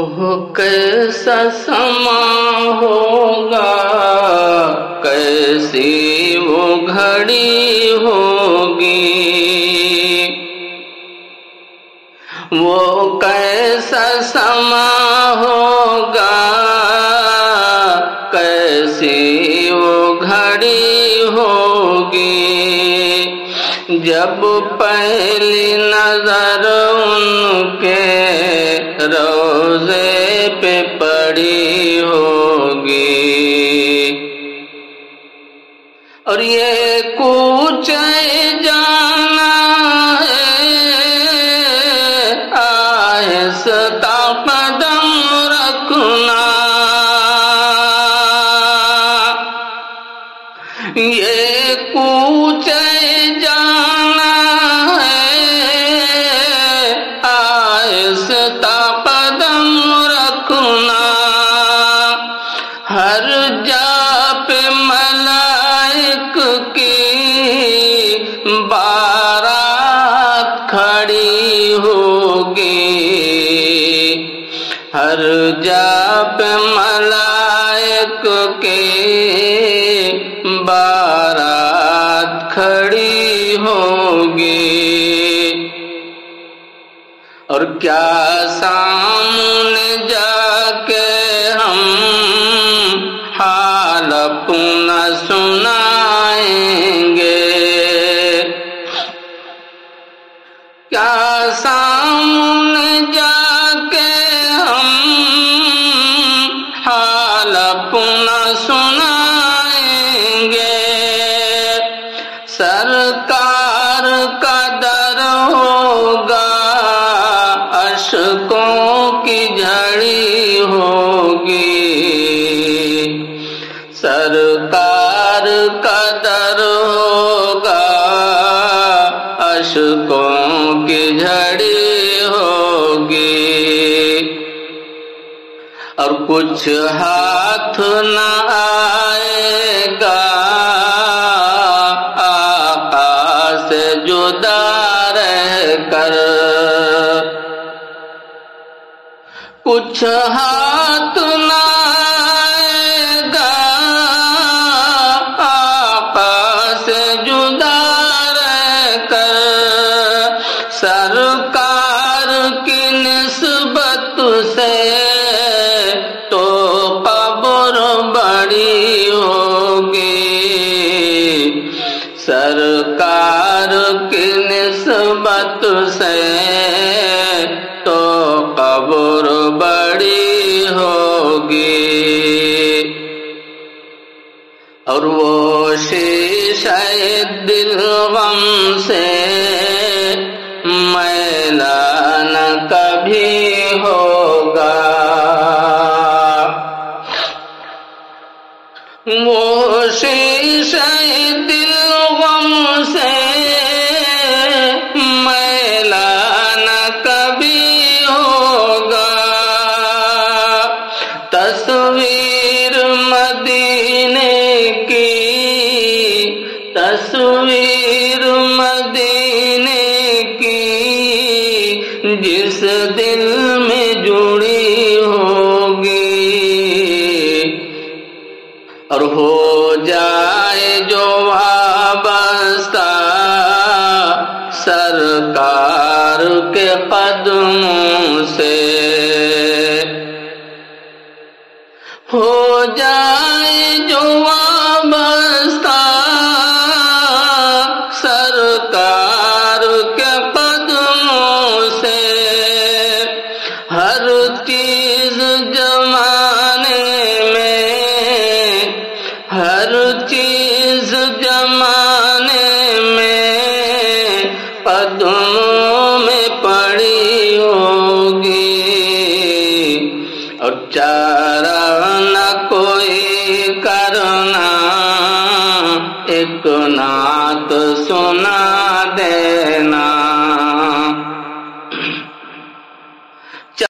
کیسا سما ہوگا، کیسی وہ گھڑی ہوگی، وہ کیسا سما ہوگا، کیسی وہ گھڑی ہوگی، جب پہلی نظر ان کے روضے پہ پڑی ہوگی، اور یہ کوچے جانا ہے، آہستہ قدم رکھنا، یہ کوچے جانا ہے، آہستہ قدم رکھنا، ہر جا پہ ملائک کی بارات کھڑی ہوگی، ہر جا پہ ملائک کی بارات کھڑی ہوگی، اور کیا سامنے جا کے ہم حال اپنا سنائیں گے، کیا سامنے جا کے ہم حال اپنا سنائیں گے، سرکار کا در ہوگا، اشکوں کی جھڑی ہوگی، سرکار کا در ہوگا، اشکوں کی جھڑی ہوگی، اور کچھ ہاتھ نہ آئے گا آقا سے جدا رہ کر، کچھ ہاتھ نہ آئے گا آقا سے جدا رہ کر، سرکار کی نسبت سے تو قبر بڑی ہوگی، سرکار کی نسبت سے تو قبر بڑی ہوگی، اور وہ شیشہ دل غم سے میلا نہ کبھی ہوگا، وہ شیشہ دل غم سے میلا نہ کبھی ہوگا، تصویر مدینے کی، تصویر مدینے کی جس دل میں جڑی ہوگی، اور ہو جائے جو وابستہ سرکار کے قدموں سے، ہو جائے جو وابستہ سرکار کے قدموں سے، ہر چیز زمانے میں، ہر چیز زمانے میں قدموں میں پڑی ہوگی، اور چارہ نہ کوئی کرنا، ایک نام